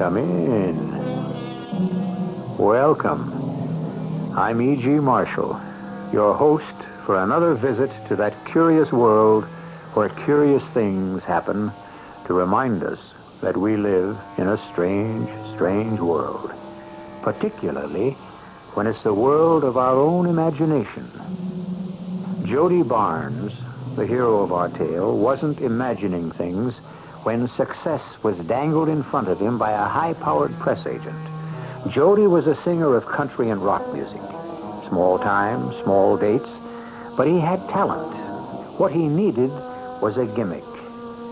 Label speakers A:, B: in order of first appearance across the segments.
A: Come in. Welcome. I'm E.G. Marshall, your host for another visit to that curious world where curious things happen to remind us that we live in a strange, strange world. Particularly when it's the world of our own imagination. Jody Barnes, the hero of our tale, wasn't imagining things when success was dangled in front of him by a high-powered press agent. Jody was a singer of country and rock music. Small time, small dates, but he had talent. What he needed was a gimmick.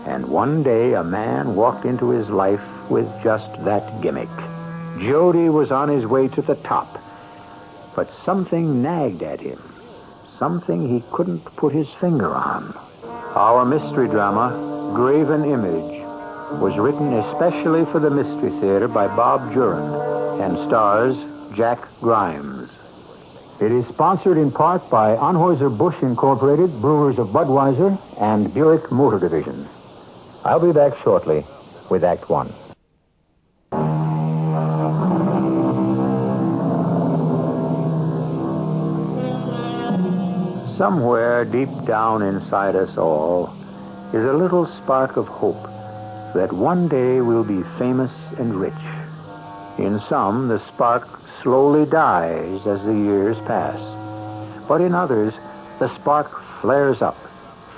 A: And one day a man walked into his life with just that gimmick. Jody was on his way to the top, but something nagged at him. Something he couldn't put his finger on. Our mystery drama, Graven Image, was written especially for the Mystery Theater by Bob Juran and stars Jack Grimes. It is sponsored in part by Anheuser-Busch Incorporated, Brewers of Budweiser, and Buick Motor Division. I'll be back shortly with Act One. Somewhere deep down inside us all is a little spark of hope that one day we'll be famous and rich. In some, the spark slowly dies as the years pass. But in others, the spark flares up,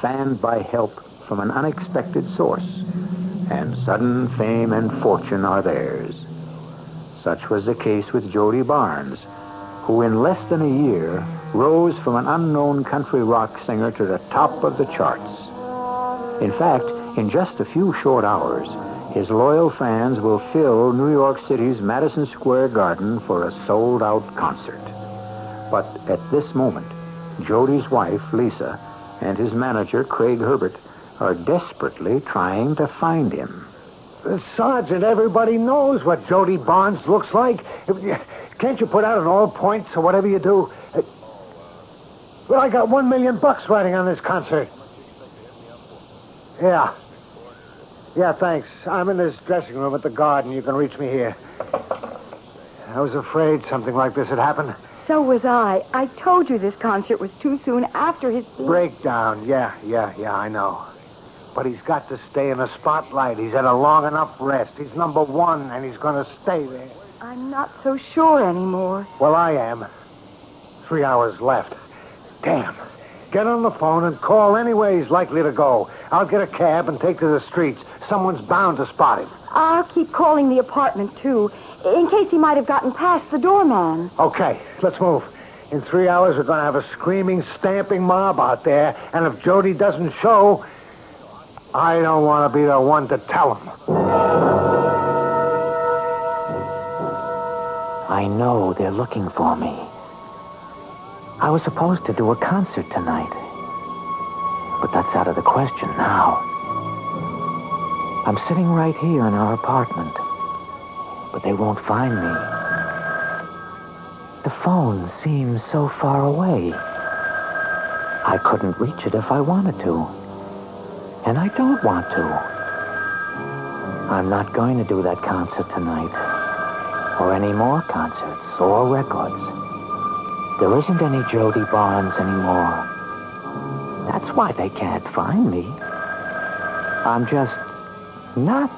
A: fanned by help from an unexpected source, and sudden fame and fortune are theirs. Such was the case with Jody Barnes, who in less than a year rose from an unknown country rock singer to the top of the charts. In fact, in just a few short hours, his loyal fans will fill New York City's Madison Square Garden for a sold-out concert. But at this moment, Jody's wife, Lisa, and his manager, Craig Herbert, are desperately trying to find him.
B: Sergeant, everybody knows what Jody Barnes looks like. Can't you put out an all points or whatever you do? Well, I got $1 million riding on this concert. Yeah, thanks. I'm in this dressing room at the Garden. You can reach me here. I was afraid something like this had happened.
C: So was I. I told you this concert was too soon after his...
B: Breakdown. Yeah, I know. But he's got to stay in the spotlight. He's had a long enough rest. He's number one, and he's going to stay there.
C: I'm not so sure anymore.
B: Well, I am. 3 hours left. Damn. Get on the phone and call any way he's likely to go. I'll get a cab and take to the streets. Someone's bound to spot him.
C: I'll keep calling the apartment, too, in case he might have gotten past the doorman.
B: Okay, let's move. In 3 hours, we're going to have a screaming, stamping mob out there, and if Jody doesn't show, I don't want to be the one to tell him.
D: I know they're looking for me. I was supposed to do a concert tonight. But that's out of the question now. I'm sitting right here in our apartment. But they won't find me. The phone seems so far away. I couldn't reach it if I wanted to. And I don't want to. I'm not going to do that concert tonight. Or any more concerts or records. There isn't any Jody Barnes anymore. That's why they can't find me. I'm just not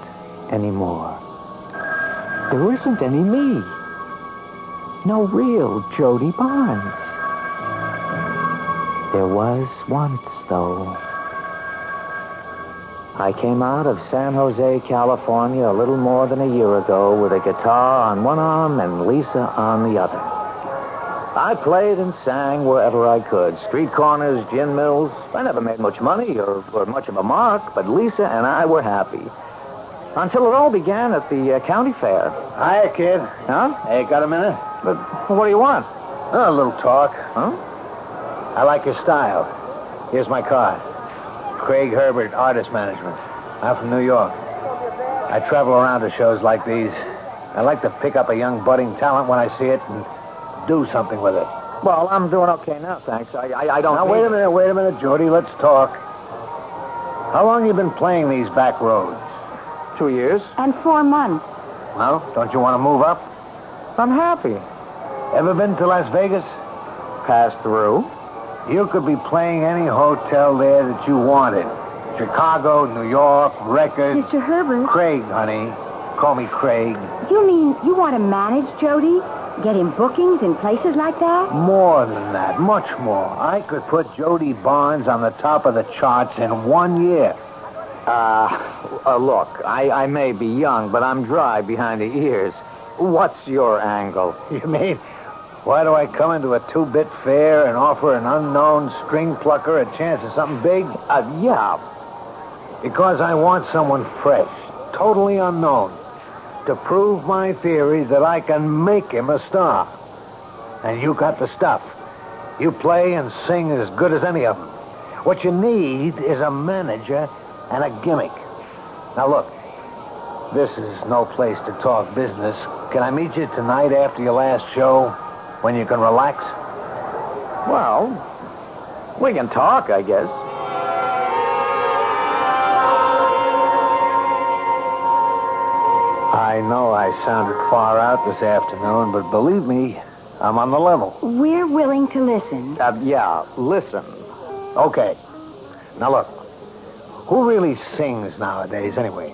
D: anymore. There isn't any me. No real Jody Barnes. There was once, though. I came out of San Jose, California, a little more than a year ago with a guitar on one arm and Lisa on the other. I played and sang wherever I could. Street corners, gin mills. I never made much money or much of a mark, but Lisa and I were happy. Until it all began at the county fair.
B: Hiya, kid.
D: Huh?
B: Hey, got a minute?
D: But what do you want?
B: Oh, a little talk.
D: Huh?
B: I like your style. Here's my card. Craig Herbert, Artist Management. I'm from New York. I travel around to shows like these. I like to pick up a young budding talent when I see it and do something with it.
D: Well, I'm doing okay now, thanks. I don't...
B: Now, wait a minute, Jody. Let's talk. How long you been playing these back roads?
D: 2 years.
C: And 4 months.
B: Well, don't you want to move up?
D: I'm happy.
B: Ever been to Las Vegas?
D: Pass through.
B: You could be playing any hotel there that you wanted. Chicago, New York, records.
C: Mr. Herbert.
B: Craig, honey. Call me Craig.
C: You mean you want to manage Jody? Get him bookings in places like that?
B: More than that, much more. I could put Jody Barnes on the top of the charts in 1 year.
D: Look, I may be young, but I'm dry behind the ears. What's your angle?
B: You mean, why do I come into a two-bit fair and offer an unknown string plucker a chance at something big?
D: Yeah.
B: Because I want someone fresh, totally unknown, to prove my theory that I can make him a star. And you got the stuff. You play and sing as good as any of them. What you need is a manager and a gimmick. Now, look, this is no place to talk business. Can I meet you tonight after your last show, when you can relax?
D: Well, we can talk, I guess.
B: I know I sounded far out this afternoon, but believe me, I'm on the level.
C: We're willing to listen.
D: Yeah, listen.
B: Okay. Now, look, who really sings nowadays, anyway?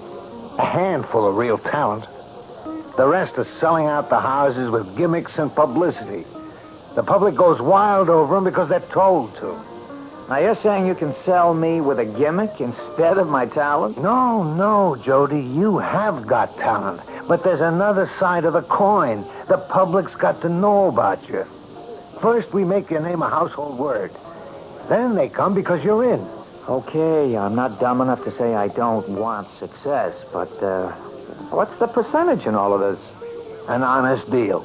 B: A handful of real talent. The rest are selling out the houses with gimmicks and publicity. The public goes wild over them because they're told to.
D: Now, you're saying you can sell me with a gimmick instead of my talent?
B: No, Jody, you have got talent. But there's another side of the coin. The public's got to know about you. First, we make your name a household word. Then they come because you're in.
D: Okay, I'm not dumb enough to say I don't want success, but what's the percentage in all of this?
B: An honest deal.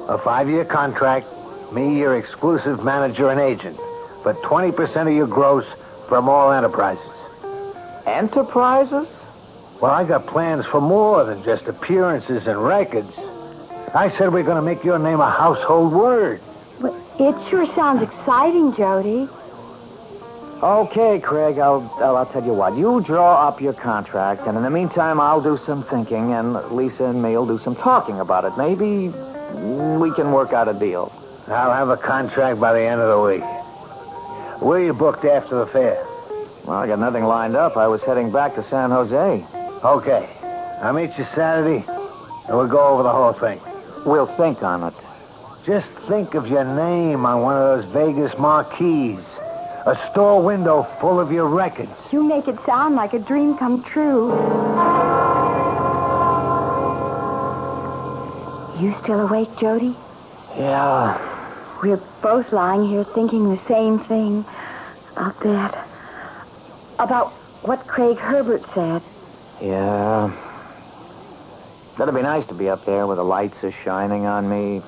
B: A 5-year contract, me your exclusive manager and agent, but 20% of your gross from all enterprises.
D: Enterprises?
B: Well, I got plans for more than just appearances and records. I said we're going to make your name a household word.
C: Well, it sure sounds exciting, Jody.
D: Okay, Craig, I'll tell you what. You draw up your contract, and in the meantime, I'll do some thinking, and Lisa and me'll do some talking about it. Maybe we can work out a deal.
B: I'll have a contract by the end of the week. Where are you booked after the fair?
D: Well, I got nothing lined up. I was heading back to San Jose.
B: Okay. I'll meet you Saturday, and we'll go over the whole thing.
D: We'll think on it.
B: Just think of your name on one of those Vegas marquees. A store window full of your records.
C: You make it sound like a dream come true. You still awake, Jody?
D: Yeah.
C: We're both lying here thinking the same thing. About that. About what Craig Herbert said.
D: Yeah. That'd be nice to be up there where the lights are shining on me.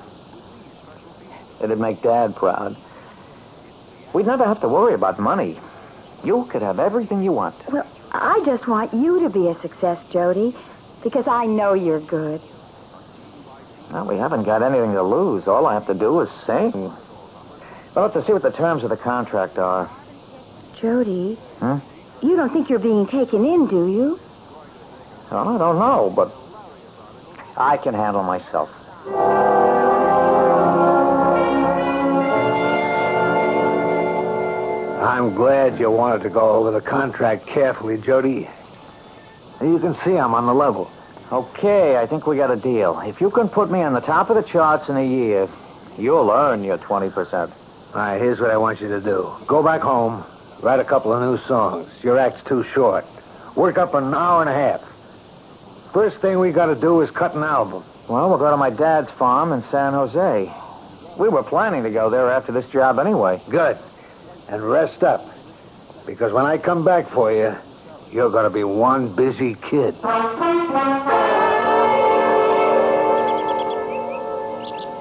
D: It'd make Dad proud. We'd never have to worry about money. You could have everything you want.
C: Well, I just want you to be a success, Jody, because I know you're good.
D: Well, we haven't got anything to lose. All I have to do is sing. We'll have to see what the terms of the contract are.
C: Jody,
D: Hmm?
C: you don't think you're being taken in, do you?
D: Well, I don't know, but I can handle myself.
B: I'm glad you wanted to go over the contract carefully, Jody. You can see I'm on the level.
D: Okay, I think we got a deal. If you can put me on the top of the charts in a year, you'll earn your 20%.
B: All right, here's what I want you to do. Go back home, write a couple of new songs. Your act's too short. Work up an hour and a half. First thing we got to do is cut an album.
D: Well, we'll go to my dad's farm in San Jose. We were planning to go there after this job anyway.
B: Good. And rest up. Because when I come back for you, you're going to be one busy kid.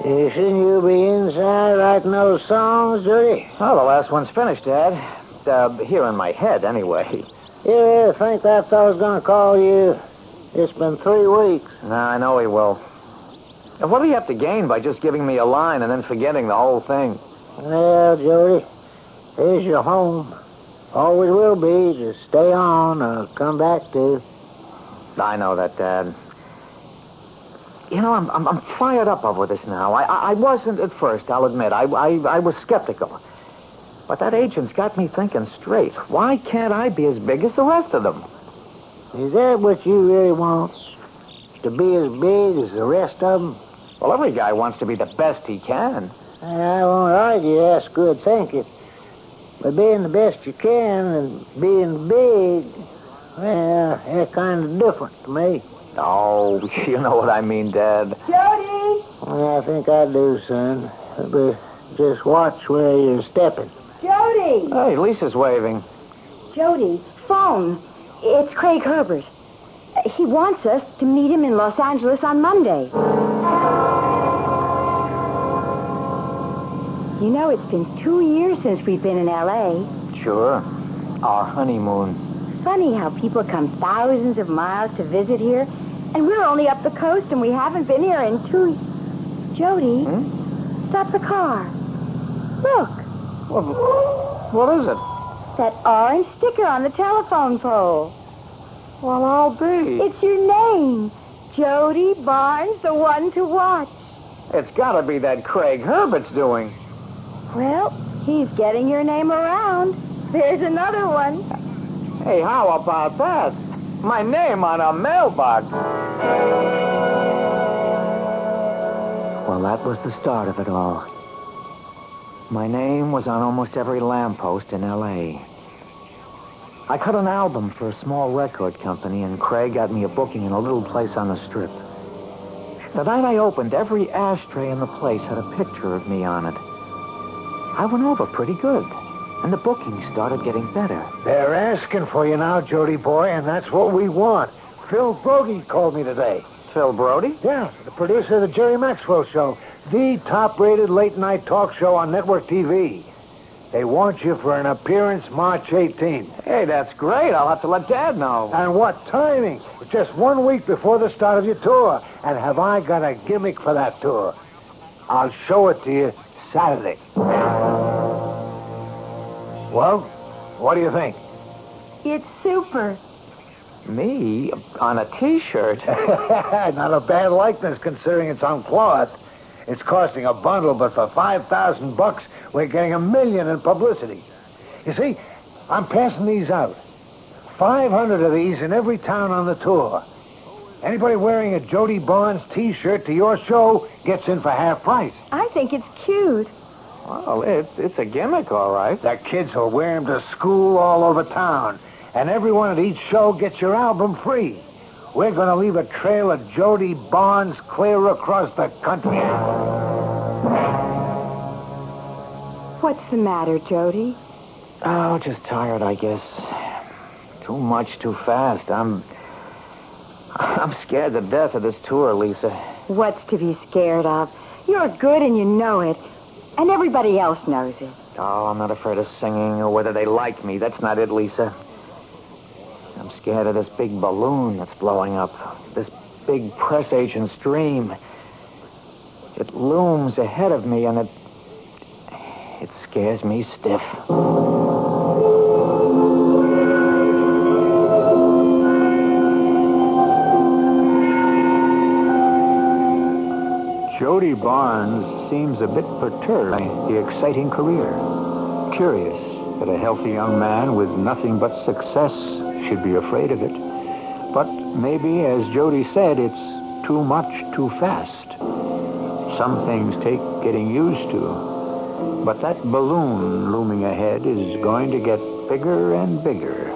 B: Shouldn't you be inside writing those songs, Judy?
D: Oh, the last one's finished, Dad. Here in my head, anyway.
B: You think that fellow's going to call you? It's been 3 weeks.
D: No, I know he will. What do you have to gain by just giving me a line and then forgetting the whole thing?
B: Well, Jody, here's your home. Always will be. Just stay on or come back to.
D: I know that, Dad. I'm fired up over this now. I wasn't at first, I'll admit. I was skeptical. But that agent's got me thinking straight. Why can't I be as big as the rest of them?
B: Is that what you really want? To be as big as the rest of them?
D: Well, every guy wants to be the best he can.
B: I won't argue that's good thinking. But being the best you can and being big, well, they're kind of different to me.
D: Oh, you know what I mean, Dad.
C: Jody!
B: Well, I think I do, son. But just watch where you're stepping.
C: Jody!
D: Hey, Lisa's waving.
C: Jody, phone. It's Craig Herbert. He wants us to meet him in Los Angeles on Monday. You know, it's been 2 years since we've been in L.A.
D: Sure. Our honeymoon.
C: Funny how people come thousands of miles to visit here, and we're only up the coast and we haven't been here in 2... Jody, stop the car. Look.
D: What is it?
C: That orange sticker on the telephone pole.
D: Well, I'll be.
C: It's your name. Jody Barnes, the one to watch.
D: It's got to be that Craig Herbert's doing.
C: Well, he's getting your name around. There's another one.
D: Hey, how about that? My name on a mailbox. Well, that was the start of it all. My name was on almost every lamppost in L.A. I cut an album for a small record company, and Craig got me a booking in a little place on the Strip. The night I opened, every ashtray in the place had a picture of me on it. I went over pretty good, and the bookings started getting better.
B: They're asking for you now, Jody boy, and that's what we want. Phil Brody called me today.
D: Phil Brody?
B: Yeah, the producer of the Jerry Maxwell Show, the top-rated late-night talk show on network TV. They want you for an appearance March 18th.
D: Hey, that's great. I'll have to let Dad know.
B: And what timing? It's just 1 week before the start of your tour. And have I got a gimmick for that tour? I'll show it to you Saturday. Well, what do you think?
C: It's super.
D: Me? On a T-shirt?
B: Not a bad likeness considering it's on cloth. It's costing a bundle, but for $5,000, we're getting $1 million in publicity. You see, I'm passing these out. 500 of these in every town on the tour. Anybody wearing a Jody Barnes T-shirt to your show gets in for half price.
C: I think it's cute.
D: Well, it's a gimmick, all right.
B: The kids will wear them to school all over town. And everyone at each show gets your album free. We're going to leave a trail of Jody Barnes clear across the country.
C: What's the matter, Jody?
D: Oh, just tired, I guess. Too much, too fast. I'm scared to death of this tour, Lisa.
C: What's to be scared of? You're good and you know it. And everybody else knows it.
D: Oh, I'm not afraid of singing or whether they like me. That's not it, Lisa. I'm scared of this big balloon that's blowing up. This big press agent's dream. It looms ahead of me, and it scares me stiff.
A: Jody Barnes seems a bit perturbed by the exciting career. Curious that a healthy young man with nothing but success should be afraid of it. But maybe, as Jody said, it's too much too fast. Some things take getting used to. But that balloon looming ahead is going to get bigger and bigger.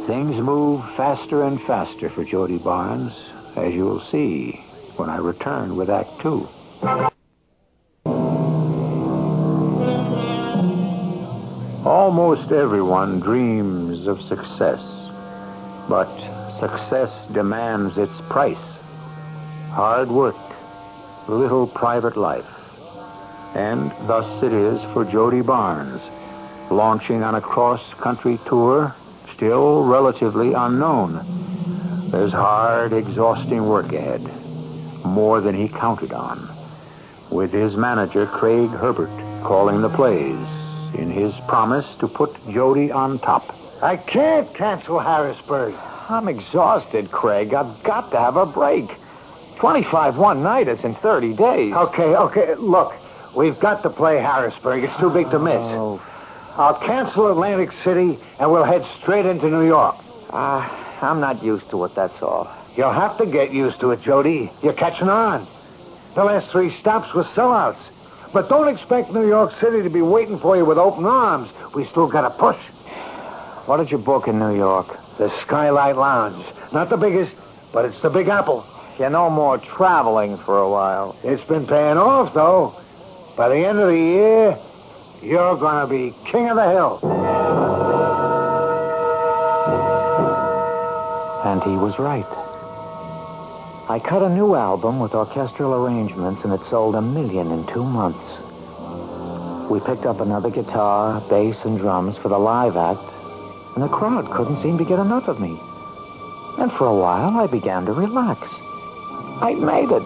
A: Things move faster and faster for Jody Barnes, as you'll see when I return with Act 2. Almost everyone dreams of success, but success demands its price. Hard work, little private life. And thus it is for Jody Barnes, launching on a cross-country tour, still relatively unknown. There's hard, exhausting work ahead, more than he counted on, with his manager, Craig Herbert, calling the plays in his promise to put Jody on top.
B: I can't cancel Harrisburg.
D: I'm exhausted, Craig. I've got to have a break. 25 one nighters in 30 days.
B: Okay. Look, we've got to play Harrisburg. It's too big to miss.
D: Oh.
B: I'll cancel Atlantic City, and we'll head straight into New York.
D: I'm not used to it, that's all.
B: You'll have to get used to it, Jody. You're catching on. The last 3 stops were sellouts. But don't expect New York City to be waiting for you with open arms. We still got to push.
D: What did you book in New York?
B: The Skylight Lounge. Not the biggest, but it's the Big Apple.
D: No more traveling for a while.
B: It's been paying off, though. By the end of the year, you're going to be king of the hill.
D: And he was right. I cut a new album with orchestral arrangements, and it sold 1 million in 2 months. We picked up another guitar, bass, and drums for the live act, and the crowd couldn't seem to get enough of me. And for a while, I began to relax. I made it.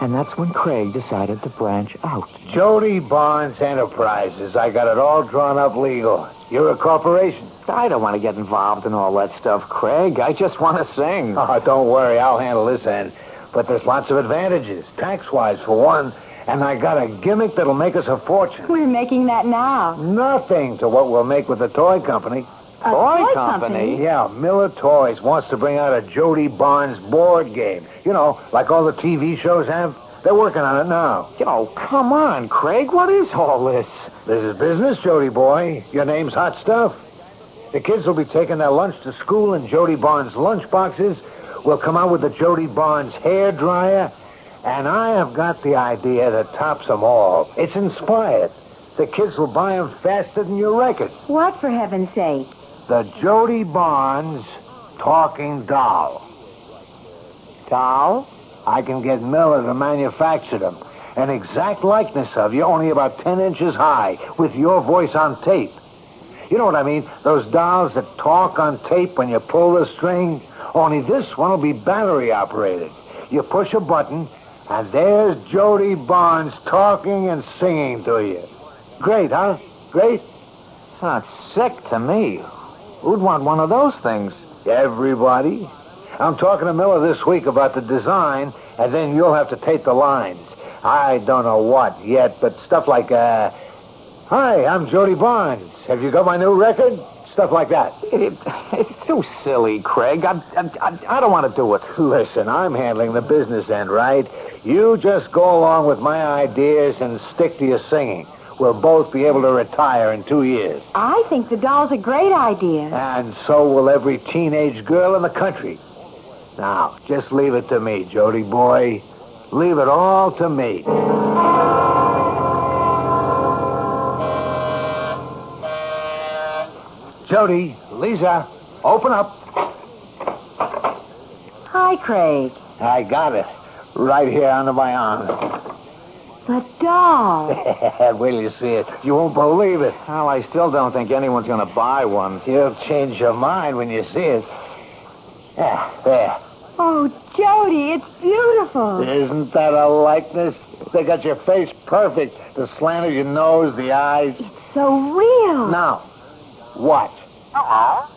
D: And that's when Craig decided to branch out.
B: Jody Barnes Enterprises. I got it all drawn up legal. You're a corporation.
D: I don't want to get involved in all that stuff, Craig. I just want to sing.
B: Oh, don't worry. I'll handle this end. But there's lots of advantages, tax-wise, for one. And I got a gimmick that'll make us a fortune.
C: We're making that now.
B: Nothing to what we'll make with the toy company.
C: A toy company?
B: Yeah, Miller Toys wants to bring out a Jody Barnes board game. You know, like all the TV shows have. They're working on it now.
D: Come on, Craig. What is all this?
B: This is business, Jody boy. Your name's hot stuff. The kids will be taking their lunch to school in Jody Barnes lunch boxes. We'll come out with the Jody Barnes hair dryer. And I have got the idea that tops them all. It's inspired. The kids will buy them faster than your record.
C: What, for heaven's sake?
B: The Jody Barnes talking doll.
D: Doll?
B: I can get Miller to manufacture them. An exact likeness of you, only about 10 inches high, with your voice on tape. You know what I mean? Those dolls that talk on tape when you pull the string. Only this one will be battery operated. You push a button, and there's Jody Barnes talking and singing to you. Great, huh? Great?
D: Sounds sick to me. Who'd want one of those things?
B: Everybody. I'm talking to Miller this week about the design, and then you'll have to tape the lines. I don't know what yet, but stuff like, hi, I'm Jody Barnes. Have you got my new record? Stuff like that.
D: It's too silly, Craig. I don't want to do it.
B: Listen, I'm handling the business end, right? You just go along with my ideas and stick to your singing. We'll both be able to retire in 2 years.
C: I think the doll's a great idea.
B: And so will every teenage girl in the country. Now, just leave it to me, Jody boy. Leave it all to me. Jody, Lisa, open up.
C: Hi, Craig.
B: I got it. Right here under my arm.
C: The doll.
B: Wait till you see it. You won't believe it.
D: Well, I still don't think anyone's going to buy one.
B: You'll change your mind when you see it. Yeah, there.
C: Oh, Jody, it's beautiful.
B: Isn't that a likeness? They got your face perfect. The slant of your nose, the eyes.
C: It's so real.
B: Now, watch.
E: Hello.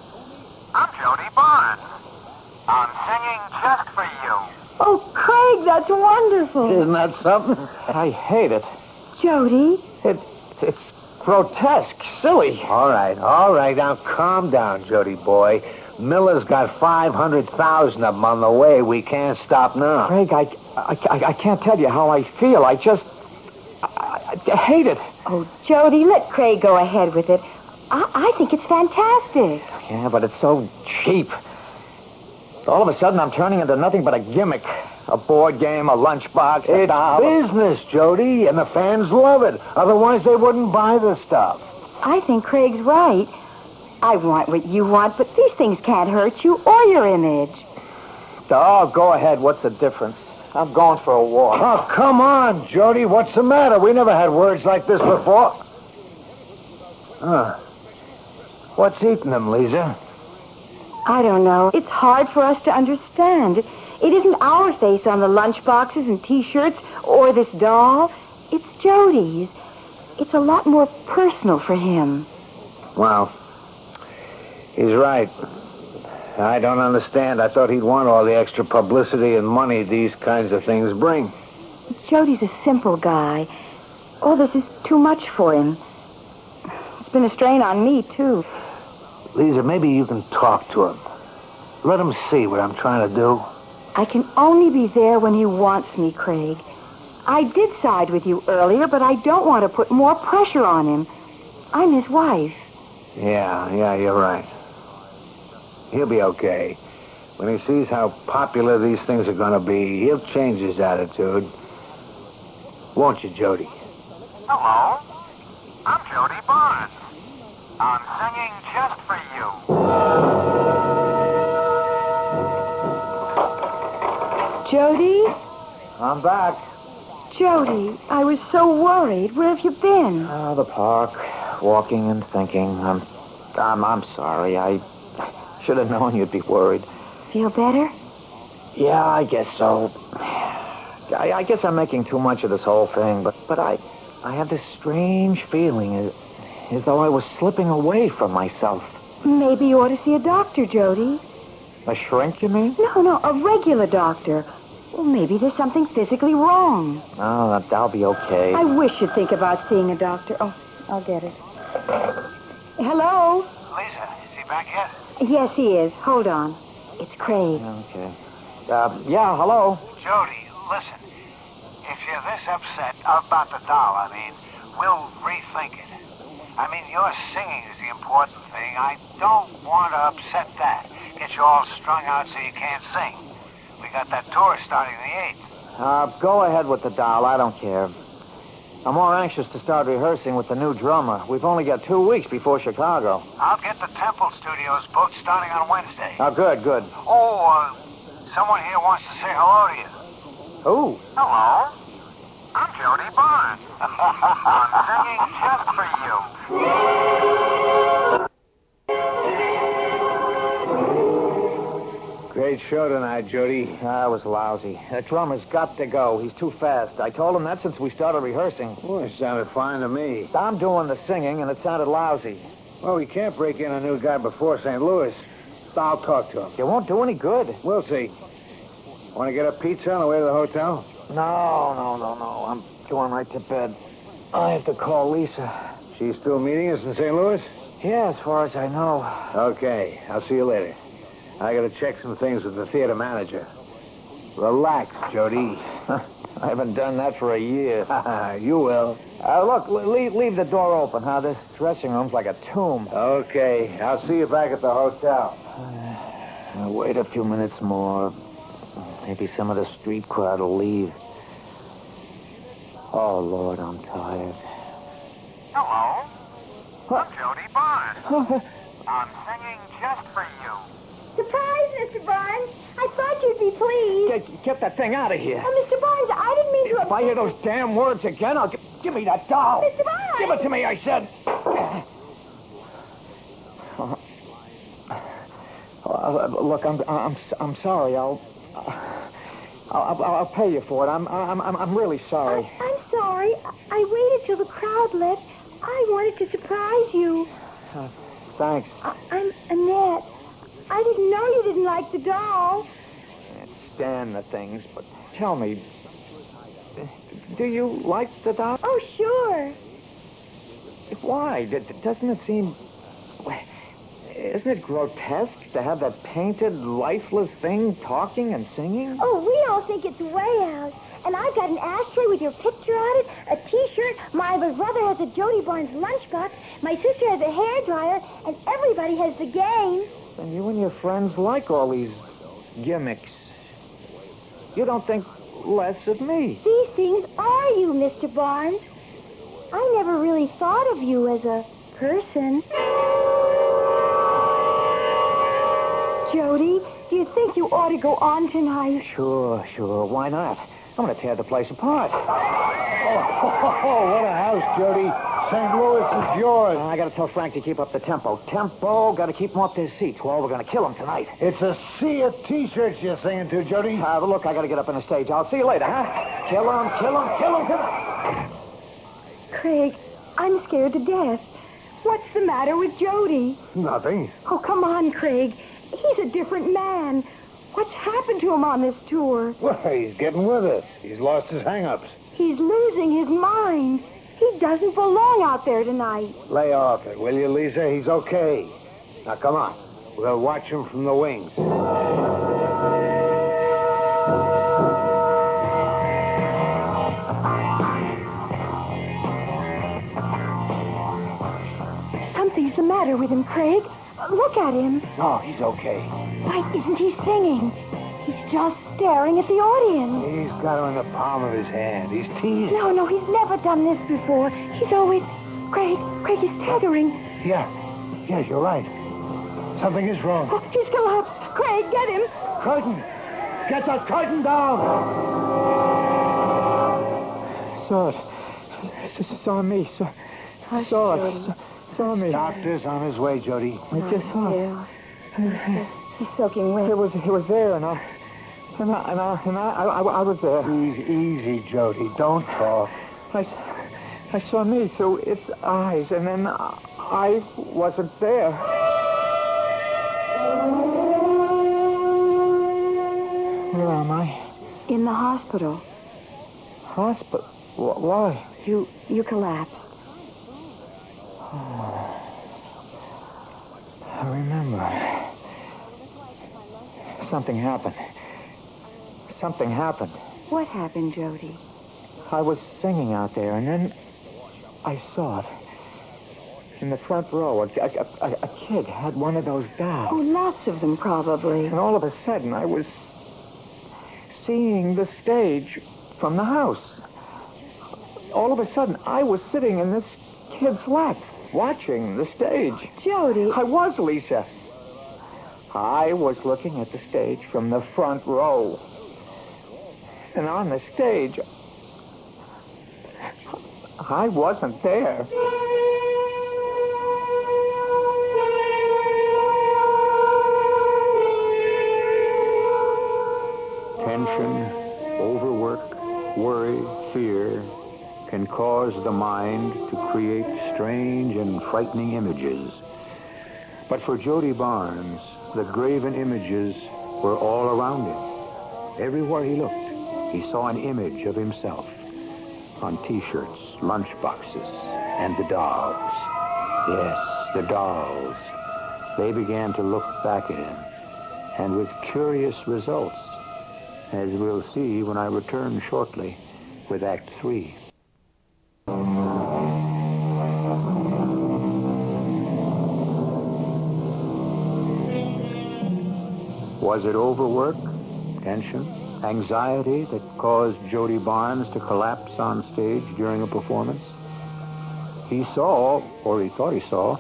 E: I'm Jody Barnes. I'm singing just for you.
C: Oh, Craig, that's wonderful.
B: Isn't that something?
D: I hate it.
C: Jody?
D: It's grotesque, silly.
B: All right. Now, calm down, Jody boy. Miller's got 500,000 of them on the way. We can't stop now.
D: Craig, I can't tell you how I feel. I hate it.
C: Oh, Jody, let Craig go ahead with it. I think it's fantastic.
D: Yeah, but it's so cheap. All of a sudden, I'm turning into nothing but a gimmick. A board game, a lunchbox, a
B: It's
D: doll.
B: business, Jody, and the fans love it. Otherwise, they wouldn't buy the stuff.
C: I think Craig's right. I want what you want, but these things can't hurt you or your image.
D: Oh, go ahead. What's the difference? I'm going for a walk.
B: Oh, come on, Jody. What's the matter? We never had words like this before. What's eating them, Lisa?
C: I don't know. It's hard for us to understand. It isn't our face on the lunchboxes and T-shirts or this doll. It's Jody's. It's a lot more personal for him.
B: Well, he's right. I don't understand. I thought he'd want all the extra publicity and money these kinds of things bring.
C: Jody's a simple guy. All this is too much for him. It's been a strain on me, too.
B: Lisa, maybe you can talk to him. Let him see what I'm trying to do.
C: I can only be there when he wants me, Craig. I did side with you earlier, but I don't want to put more pressure on him. I'm his wife.
B: Yeah, you're right. He'll be okay. When he sees how popular these things are going to be, he'll change his attitude. Won't you, Jody?
E: Hello. I'm Jody Barnes. I'm singing just for you.
C: Jody?
D: I'm back.
C: Jody, I was so worried. Where have you been?
D: Oh, the park. Walking and thinking. I'm sorry. I should have known you'd be worried.
C: Feel better?
D: Yeah, I guess so. I guess I'm making too much of this whole thing, but I have this strange feeling as though I was slipping away from myself.
C: Maybe you ought to see a doctor, Jody.
D: A shrink, you mean?
C: No, a regular doctor. Well, maybe there's something physically wrong.
D: Oh, that'll be okay.
C: I wish you'd think about seeing a doctor. Oh, I'll get it. Hello?
E: Lisa, is he back yet?
C: Yes, he is. Hold on. It's Craig.
D: Okay. Yeah, hello.
E: Jody, listen. If you're this upset about the doll, we'll rethink it. Your singing is the important thing. I don't want to upset that. Get you all strung out so you can't sing. We got that tour starting the 8th.
D: Go ahead with the doll. I don't care. I'm more anxious to start rehearsing with the new drummer. We've only got 2 weeks before Chicago.
E: I'll get the Temple Studios booked starting on Wednesday.
D: Oh, good.
E: Oh, someone here wants to say hello to you.
D: Who?
E: Hello. I'm Jody Barnes. I'm singing just for you.
B: Great show tonight, Jody.
D: That was lousy. That drummer's got to go. He's too fast. I told him that since we started rehearsing.
B: Well, it sounded fine to me.
D: I'm doing the singing, and it sounded lousy.
B: Well, we can't break in a new guy before St. Louis. I'll talk to him.
D: It won't do any good.
B: We'll see. Want to get a pizza on the way to the hotel?
D: No. I'm going right to bed. I have to call Lisa.
B: She's still meeting us in St. Louis?
D: Yeah, as far as I know.
B: Okay. I'll see you later. I got to check some things with the theater manager. Relax, Jody.
D: I haven't done that for a year.
B: You will.
D: Look, leave the door open, huh? This dressing room's like a tomb.
B: Okay. I'll see you back at the hotel.
D: Wait a few minutes more. Maybe some of the street crowd will leave. Oh, Lord, I'm tired.
E: Hello. I'm Jody Barnes. I'm singing just for you.
C: Surprise, Mr. Barnes. I thought you'd be pleased.
D: Get that thing out of here.
C: Oh, Mr. Barnes, I didn't mean to...
D: If I hear those damn words again, I'll... Give me that doll.
C: Mr. Barnes!
D: Give it to me, I said. Look, I'm sorry. I'll pay you for it. I'm really sorry.
C: I'm sorry. I waited till the crowd left. I wanted to surprise you.
D: Thanks.
C: I'm Annette. I didn't know you didn't like the doll.
D: Can't stand the things, but tell me, do you like the doll?
C: Oh, sure.
D: Why? Doesn't it seem... Isn't it grotesque to have that painted, lifeless thing talking and singing?
C: Oh, we all think it's way out. And I've got an ashtray with your picture on it, a T-shirt, my brother has a Jody Barnes lunchbox, my sister has a hairdryer, and everybody has the game.
D: And you and your friends like all these gimmicks. You don't think less of me.
C: These things are you, Mr. Barnes. I never really thought of you as a person. Jody, do you think you ought to go on tonight?
D: Sure. Why not? I'm going to tear the place apart.
B: Oh, what a house, Jody. St. Louis is yours.
D: I got to tell Frank to keep up the tempo. Got to keep them off their seats. Well, we're going to kill them tonight.
B: It's a sea of T-shirts you're singing to, Jody.
D: Look, I got to get up on the stage. I'll see you later, huh? Kill them.
C: Craig, I'm scared to death. What's the matter with Jody?
B: Nothing.
C: Oh, come on, Craig. He's a different man. What's happened to him on this tour?
B: Well, he's getting with us. He's lost his hang-ups.
C: He's losing his mind. He doesn't belong out there tonight.
B: Lay off it, will you, Lisa? He's okay. Now, come on. We'll watch him from the wings.
C: Something's the matter with him, Craig. Look at him.
B: No, he's okay.
C: Why isn't he singing? He's just staring at the audience.
B: He's got her in the palm of his hand. He's teasing.
C: No, he's never done this before. He's always... Craig is staggering.
B: Yeah, you're right. Something is wrong.
C: Oh, he's collapsed. Craig, get him.
B: Curtain! Get that curtain down!
D: Saw it. Saw me. Saw it. Saw me.
B: Doctor's on his way, Jody.
D: I just saw it.
C: Yeah. He's soaking wet.
D: It was there, and I was there.
B: Easy, Jody. Don't talk.
D: I saw me through its eyes, and then I wasn't there. Where am I?
C: In the hospital.
D: Hospital? Why?
C: You collapsed.
D: Oh. I remember. Something happened.
C: What happened, Jody?
D: I was singing out there, and then I saw it. In the front row, a kid had one of those dolls.
C: Oh, lots of them, probably.
D: And all of a sudden, I was seeing the stage from the house. All of a sudden, I was sitting in this kid's lap, watching the stage.
C: Jody.
D: I was, Lisa. I was looking at the stage from the front row. And on the stage, I wasn't there.
A: Tension, overwork, worry, fear can cause the mind to create strange and frightening images. But for Jody Barnes, the Graven images were all around him. Everywhere he looked, he saw an image of himself on T-shirts, lunchboxes, and the dolls. Yes, the dolls. They began to look back at him, and with curious results, as we'll see when I return shortly with Act 3. Was it overwork, tension, anxiety that caused Jody Barnes to collapse on stage during a performance? He saw, or he thought he saw,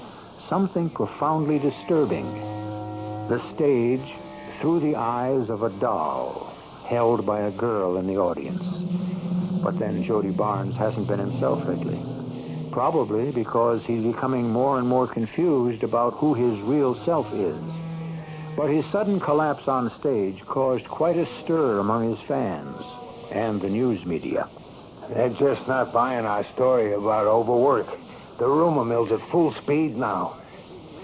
A: something profoundly disturbing. The stage through the eyes of a doll held by a girl in the audience. But then Jody Barnes hasn't been himself lately. Probably because he's becoming more and more confused about who his real self is. But his sudden collapse on stage caused quite a stir among his fans and the news media.
B: They're just not buying our story about overwork. The rumor mill's at full speed now.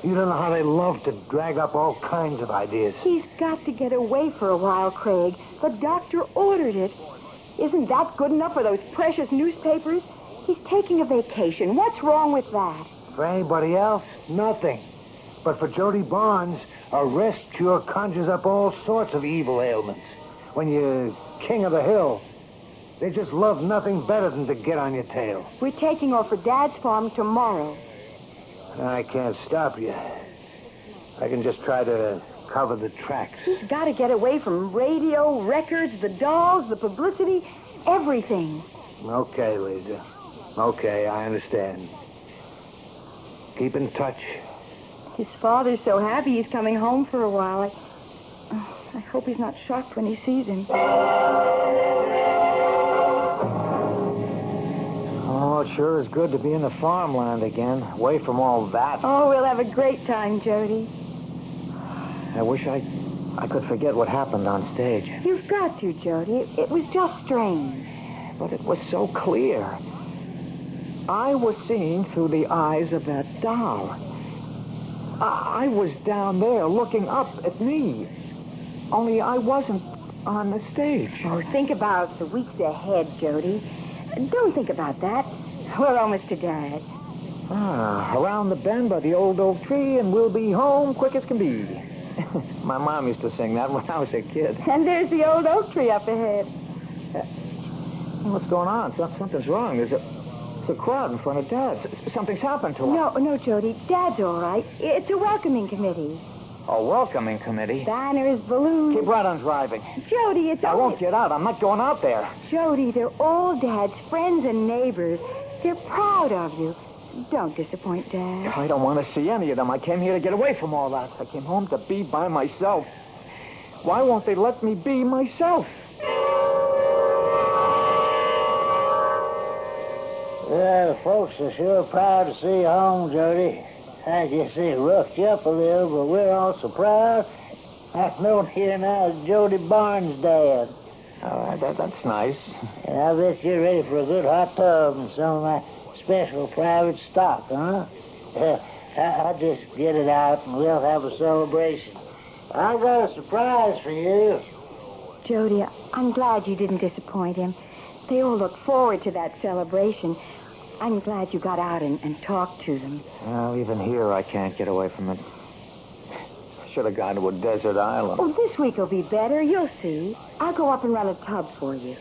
B: You don't know how they love to drag up all kinds of ideas.
C: He's got to get away for a while, Craig. The doctor ordered it. Isn't that good enough for those precious newspapers? He's taking a vacation. What's wrong with that?
B: For anybody else, nothing. But for Jody Barnes, a rest cure conjures up all sorts of evil ailments. When you're king of the hill, they just love nothing better than to get on your tail.
C: We're taking off for Dad's farm tomorrow.
B: I can't stop you. I can just try to cover the tracks.
C: He's got to get away from radio, records, the dolls, the publicity, everything.
B: Okay, Lisa. Okay, I understand. Keep in touch.
C: His father's so happy he's coming home for a while. I hope he's not shocked when he sees him.
D: Oh, it sure is good to be in the farmland again, away from all that.
C: Oh, we'll have a great time, Jody.
D: I wish I could forget what happened on stage.
C: You've got to, Jody. It was just strange.
D: But it was so clear. I was seeing through the eyes of that doll. I was down there looking up at me. Only I wasn't on the stage.
C: Oh, think about the weeks ahead, Jody. Don't think about that. We're almost to Dad.
D: Around the bend by the old oak tree, and we'll be home quick as can be. My mom used to sing that when I was a kid.
C: And there's the old oak tree up ahead.
D: What's going on? Something's wrong. There's a crowd in front of Dad. Something's happened to him.
C: No, Jody. Dad's all right. It's a welcoming committee.
D: A welcoming committee?
C: Banners, balloons.
D: Keep right on driving.
C: Jody, it's
D: I won't get out. I'm not going out there.
C: Jody, they're all Dad's friends and neighbors. They're proud of you. Don't disappoint Dad.
D: I don't want to see any of them. I came here to get away from all that. I came home to be by myself. Why won't they let me be myself?
F: Well, the folks are sure proud to see you home, Jody. I guess they roughed you up a little, but we're all so proud. I've known here now as Jody Barnes' dad.
D: That's nice.
F: And I bet you're ready for a good hot tub and some of my special private stock, huh? I'll just get it out and we'll have a celebration. I got a surprise for you.
C: Jody, I'm glad you didn't disappoint him. They all look forward to that celebration. I'm glad you got out and talked to them.
D: Well, even here I can't get away from it. Should have gone to a desert island.
C: Oh, this week will be better. You'll see. I'll go up and run a tub for you.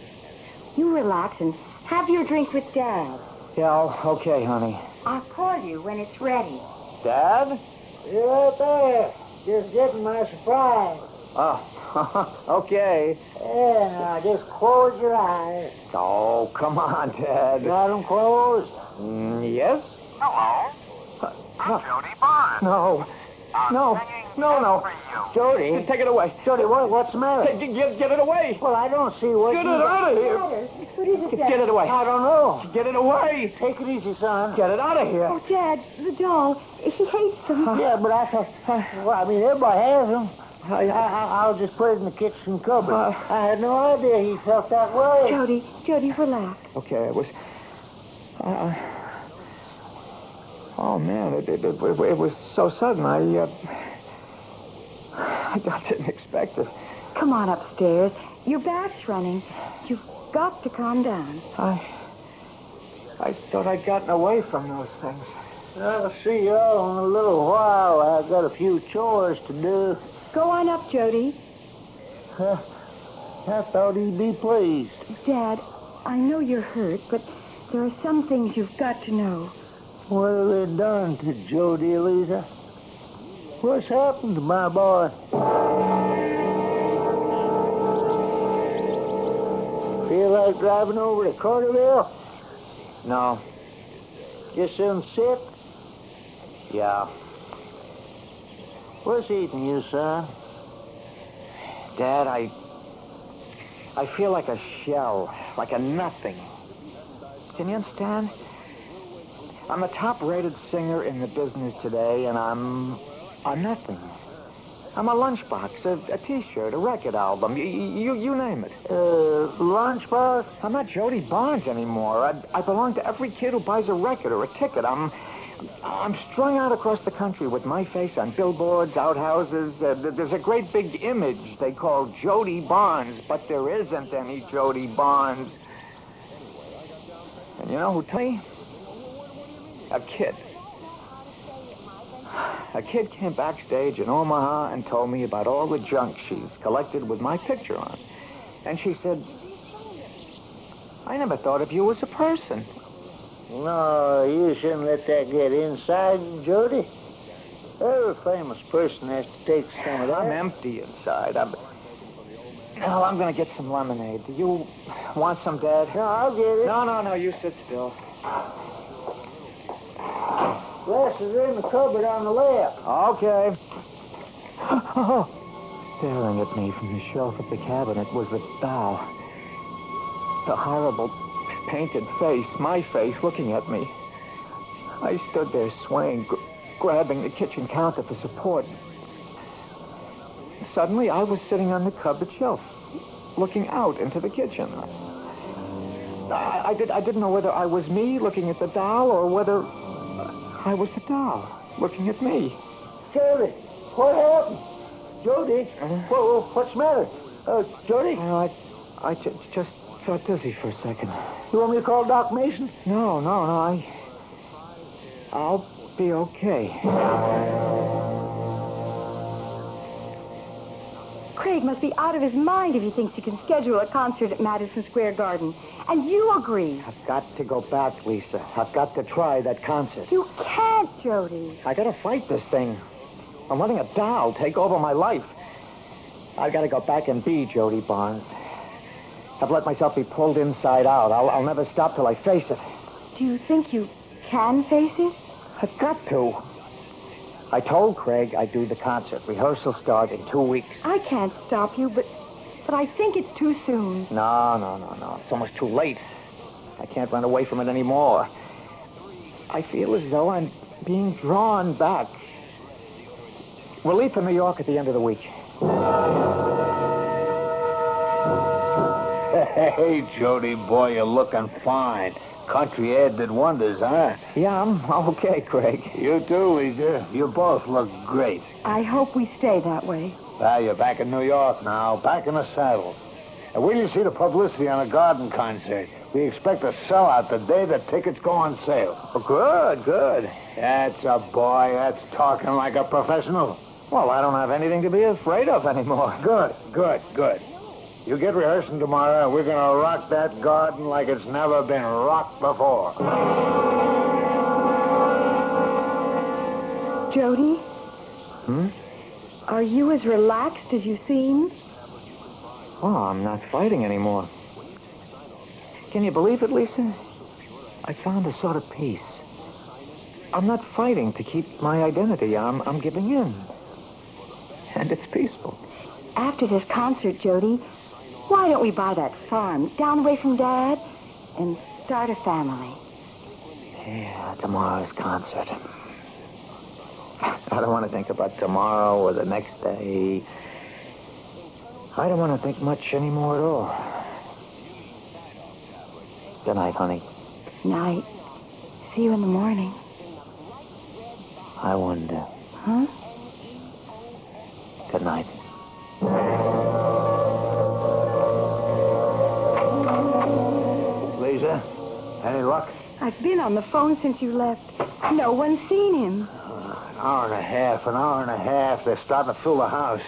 C: You relax and have your drink with Dad.
D: Yeah, okay, honey.
C: I'll call you when it's ready.
D: Dad?
F: You're right there. Just getting my surprise.
D: Oh, okay.
F: Yeah, now just close your eyes.
D: Oh, come on, Dad.
F: Got them closed?
D: Yes?
E: Hello. I'm Jody Barnes.
D: No. No.
E: For you.
D: Jody, take it away.
F: Jody, what's the matter?
D: Get it away.
F: Well, I don't see what
D: Get it out of here.
C: What is it, Dad?
D: Get it away.
F: I don't know.
D: Get it away.
F: Take it easy, son.
D: Get it out of here.
C: Oh, Dad, the doll. He hates them.
F: Yeah, but I thought... Well, I mean, everybody has them. I'll just put it in the kitchen cupboard. I had no idea he felt that way.
C: Jody, relax.
D: Okay, it was... oh, man, it was so sudden. I didn't expect it.
C: Come on upstairs. Your back's running. You've got to calm down.
D: I thought I'd gotten away from those things.
F: I'll see you all in a little while. I've got a few chores to do.
C: Go on up, Jody.
F: I thought he'd be pleased.
C: Dad, I know you're hurt, but there are some things you've got to know.
F: What have they done to Jody, Eliza? What's happened to my boy? Feel like driving over to Carterville?
D: No.
F: Just some sit?
D: Yeah.
F: What's eating you, son?
D: Dad, I feel like a shell, like a nothing. Can you understand? I'm a top-rated singer in the business today, and I'm nothing. I'm a lunchbox, a T-shirt, a record album, you name it.
F: Lunchbox?
D: I'm not Jody Barnes anymore. I belong to every kid who buys a record or a ticket. I'm strung out across the country with my face on billboards, outhouses. There's a great big image they call Jody Barnes, but there isn't any Jody Barnes. And you know who told me? A kid. A kid came backstage in Omaha and told me about all the junk she's collected with my picture on. And she said, I never thought of you as a person.
F: No, you shouldn't let that get inside you, Jody. Every famous person has to take some of that.
D: I'm empty inside. Well, I'm going to get some lemonade. Do you want some, Dad?
F: No, I'll get it.
D: No, you sit still.
F: Glasses are in the cupboard on the left.
D: Okay. Staring at me from the shelf of the cabinet was the doll. The horrible painted face, my face, looking at me. I stood there swaying, grabbing the kitchen counter for support. Suddenly, I was sitting on the cupboard shelf, looking out into the kitchen. I didn't know whether I was me looking at the doll or whether I was the doll looking at me.
F: Jody, what happened? Jody, what's the matter? Jody?
D: I just felt dizzy for a second.
F: You want me to call Doc Mason?
D: No. I'll be okay.
C: Craig must be out of his mind if he thinks he can schedule a concert at Madison Square Garden. And you agree.
D: I've got to go back, Lisa. I've got to try that concert.
C: You can't, Jody.
D: I gotta fight this thing. I'm letting a doll take over my life. I've got to go back and be Jody Barnes. I've let myself be pulled inside out. I'll never stop till I face it.
C: Do you think you can face it?
D: I've got to. I told Craig I'd do the concert. Rehearsal start in 2 weeks.
C: I can't stop you, but I think it's too soon.
D: No. It's almost too late. I can't run away from it anymore. I feel as though I'm being drawn back. We'll leave for New York at the end of the week.
B: Hey, Jody, boy, you're looking fine. Country air did wonders, huh?
D: Yeah, I'm okay, Craig.
B: You too, Lisa. You both look great.
C: I hope we stay that way.
B: Well, you're back in New York now, back in the saddle. And wait till you see the publicity on the Garden concert. We expect a sellout the day the tickets go on sale.
D: Oh, good.
B: That's a boy. That's talking like a professional.
D: Well, I don't have anything to be afraid of anymore.
B: Good. You get rehearsing tomorrow, and we're going to rock that Garden like it's never been rocked before.
C: Jody? Are you as relaxed as you seem?
D: Oh, I'm not fighting anymore. Can you believe it, Lisa? I found a sort of peace. I'm not fighting to keep my identity. I'm giving in. And it's peaceful.
C: After this concert, Jody, why don't we buy that farm down the way from Dad and start a family?
D: Yeah, tomorrow's concert. I don't want to think about tomorrow or the next day. I don't want to think much anymore at all. Good night, honey.
C: Night. See you in the morning.
D: I wonder.
C: Huh?
D: Good night.
B: Lisa, any luck?
C: I've been on the phone since you left. No one's seen him.
B: An hour and a half. They're starting to fill the house.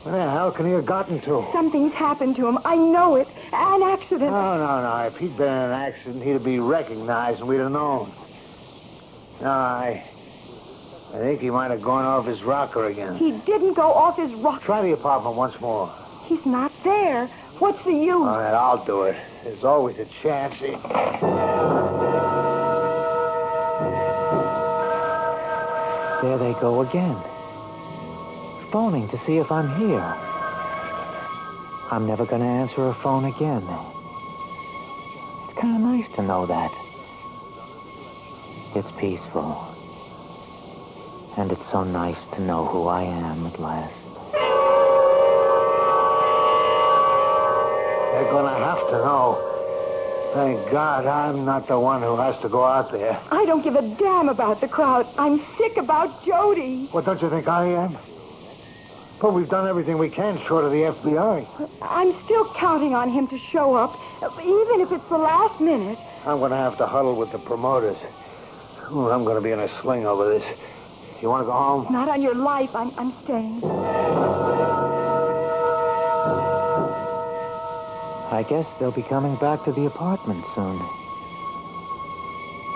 B: Where the hell can he have gotten to?
C: Something's happened to him. I know it. An accident.
B: No. If he'd been in an accident, he'd be recognized and we'd have known. No, I think he might have gone off his rocker again.
C: He didn't go off his rocker.
B: Try the apartment once more.
C: He's not there. What's the use?
B: All right, I'll do it. There's always a chance.
D: There they go again. Phoning to see if I'm here. I'm never going to answer a phone again. It's kind of nice to know that. It's peaceful. And it's so nice to know who I am at last.
B: They're going to have to know. Thank God I'm not the one who has to go out there.
C: I don't give a damn about the crowd. I'm sick about Jody.
B: Well, don't you think I am? But we've done everything we can short of the FBI.
C: I'm still counting on him to show up, even if it's the last minute.
B: I'm going to have to huddle with the promoters. Ooh, I'm going to be in a sling over this. You want to go home?
C: Not on your life. I'm staying.
D: I guess they'll be coming back to the apartment soon.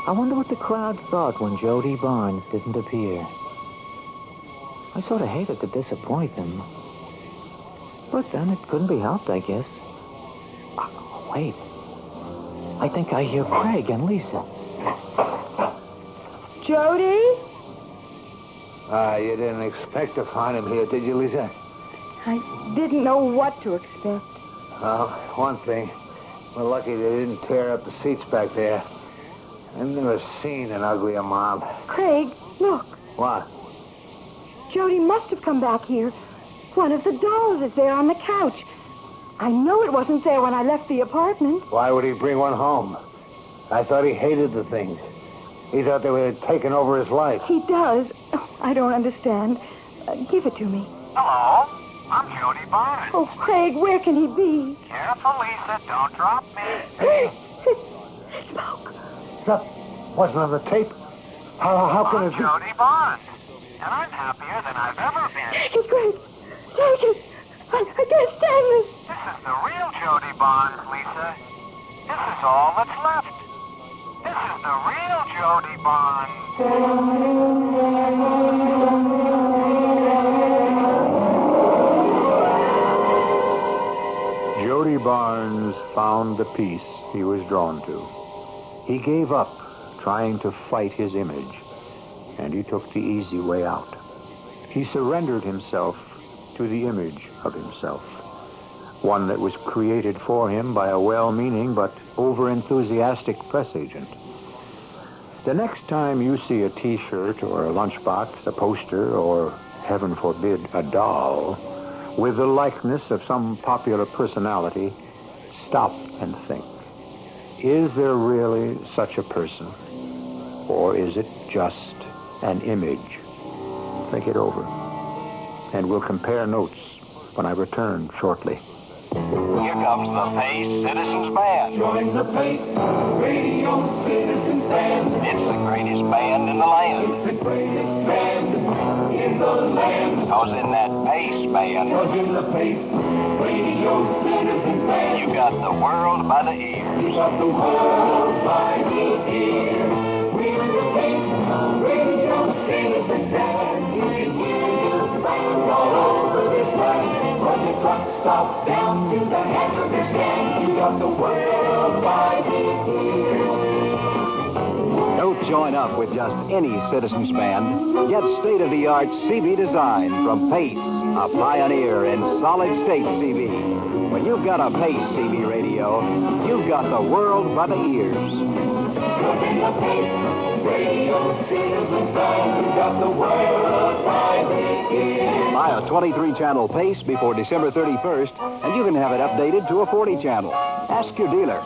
D: I wonder what the crowd thought when Jody Barnes didn't appear. I sort of hated to disappoint them. But then it couldn't be helped, I guess. Oh, wait. I think I hear Craig and Lisa.
C: Jody?
B: You didn't expect to find him here, did you, Lisa?
C: I didn't know what to expect.
B: Well, one thing. We're lucky they didn't tear up the seats back there. I've never seen an uglier mob.
C: Craig, look.
B: What?
C: Jody must have come back here. One of the dolls is there on the couch. I know it wasn't there when I left the apartment.
B: Why would he bring one home? I thought he hated the things. He thought they were taking over his life.
C: He does. Oh, I don't understand. Give it to me.
E: Hello, I'm Jody Barnes.
C: Oh, Craig, where can he be?
E: Careful, Lisa, don't drop me.
C: Craig! Smoke.
B: That wasn't on the tape. How can
E: I'm
B: it be?
E: Jody Barnes, and I'm happier than I've ever been.
C: Take it, Craig. Take it. I can't stand this.
E: This is the real Jody Barnes, Lisa. This is all that's left. This is the real Jody Barnes.
A: Jody Barnes found the peace he was drawn to. He gave up trying to fight his image, and he took the easy way out. He surrendered himself to the image of himself, one that was created for him by a well-meaning but over-enthusiastic press agent. The next time you see a T-shirt or a lunchbox, a poster, or, heaven forbid, a doll, with the likeness of some popular personality, stop and think. Is there really such a person? Or is it just an image? Think it over. And we'll compare notes when I return shortly.
E: Here comes the Pace Citizens Band.
G: Join the Pace Radio Citizens Band.
E: It's the greatest band in the land.
G: It's the greatest band in the land.
E: Because in that Pace band,
G: Cause in the Pace Radio Citizens Band,
E: you got the world by the ears.
G: you got the world by the ear. We're the Pace Radio Citizens Band. You can hear this band all over this land. From the truck stop down to the hamburger stand, you got the world by the ear.
H: Don't join up with just any Citizens Band. Get state-of-the-art CB design from Pace, a pioneer in solid-state CB. When you've got a Pace CB radio, you've got the world by the ears.
G: Look in the Pace Radio Citizens Band, you got the world by the ear.
H: Buy a 23-channel Pace before December 31st, and you can have it updated to a 40-channel. Ask your dealer.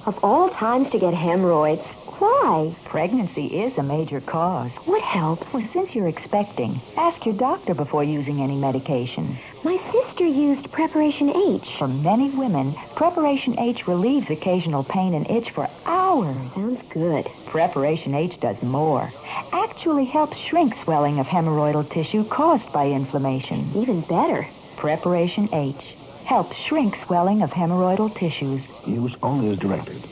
C: Of all times to get hemorrhoids, why?
I: Pregnancy is a major cause.
C: What helps?
I: Well, since you're expecting, ask your doctor before using any medication.
C: My sister used Preparation H.
I: For many women, Preparation H relieves occasional pain and itch for hours.
C: Sounds good.
I: Preparation H does more. Actually helps shrink swelling of hemorrhoidal tissue caused by inflammation.
C: Even better.
I: Preparation H helps shrink swelling of hemorrhoidal tissues.
J: Use only as directed.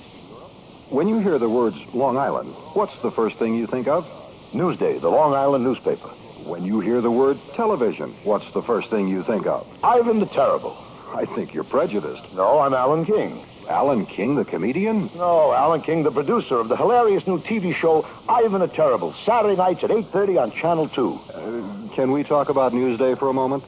K: When you hear the words Long Island, what's the first thing you think of?
J: Newsday, the Long Island newspaper.
K: When you hear the word television, what's the first thing you think of?
J: Ivan the Terrible.
K: I think you're prejudiced.
J: No, I'm Alan King.
K: Alan King, the comedian?
J: No, Alan King, the producer of the hilarious new TV show Ivan the Terrible, Saturday nights at 8:30 on Channel 2.
K: Can we talk about Newsday for a moment?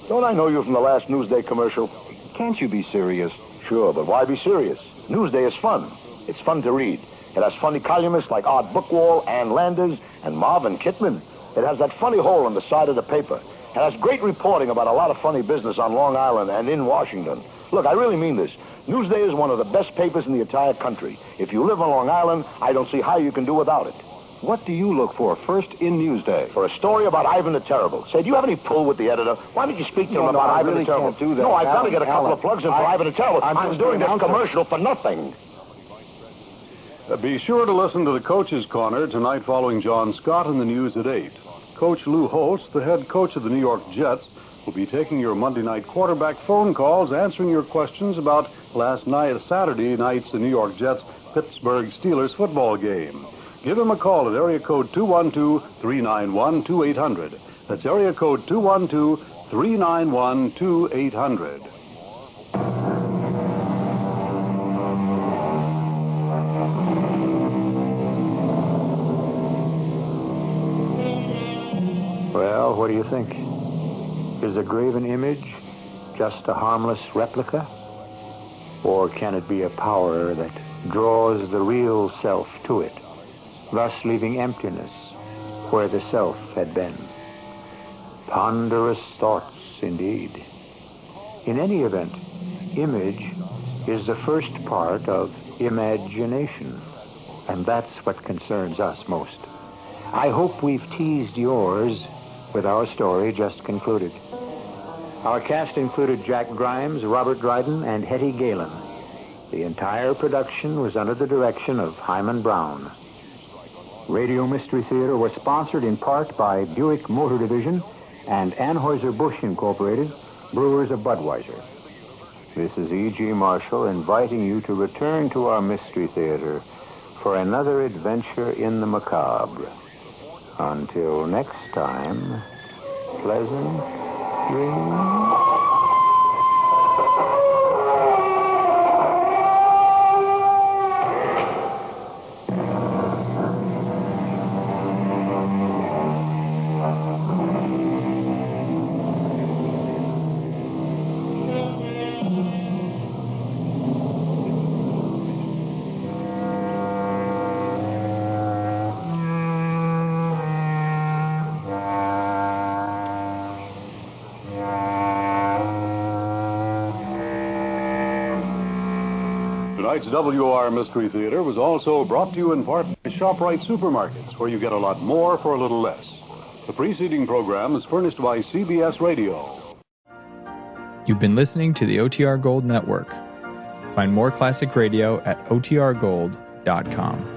J: Don't I know you from the last Newsday commercial?
K: Can't you be serious?
J: Sure, but why be serious? Newsday is fun. It's fun to read. It has funny columnists like Art Bookwall, Ann Landers, and Marvin Kittman. It has that funny hole on the side of the paper. It has great reporting about a lot of funny business on Long Island and in Washington. Look, I really mean this. Newsday is one of the best papers in the entire country. If you live on Long Island, I don't see how you can do without it.
K: What do you look for first in Newsday?
J: For a story about Ivan the Terrible. Say, do you have any pull with the editor? Why don't you speak to him about
K: I
J: Ivan
K: really
J: the Terrible?
K: can't do that.
J: No, I've got to
K: Alan,
J: get a couple of plugs in for Ivan the Terrible. I'm doing this commercial for nothing.
L: Be sure to listen to the Coach's Corner tonight following John Scott in the news at 8. Coach Lou Holtz, the head coach of the New York Jets, will be taking your Monday night quarterback phone calls, answering your questions about Saturday night's New York Jets Pittsburgh Steelers football game. Give him a call at area code 212-391-2800. That's area code 212-391-2800.
A: Well, what do you think? Is the Graven image just a harmless replica? Or can it be a power that draws the real self to it, thus leaving emptiness where the self had been? Ponderous thoughts, indeed. In any event, image is the first part of imagination. And that's what concerns us most. I hope we've teased yours with our story just concluded. Our cast included Jack Grimes, Robert Dryden, and Hetty Galen. The entire production was under the direction of Hyman Brown. Radio Mystery Theater was sponsored in part by Buick Motor Division and Anheuser-Busch Incorporated, brewers of Budweiser. This is E.G. Marshall inviting you to return to our Mystery Theater for another adventure in the macabre. Until next time, pleasant dreams.
L: Tonight's WR Mystery Theater was also brought to you in part by ShopRite Supermarkets, where you get a lot more for a little less. The preceding program is furnished by CBS Radio.
M: You've been listening to the OTR Gold Network. Find more classic radio at otrgold.com.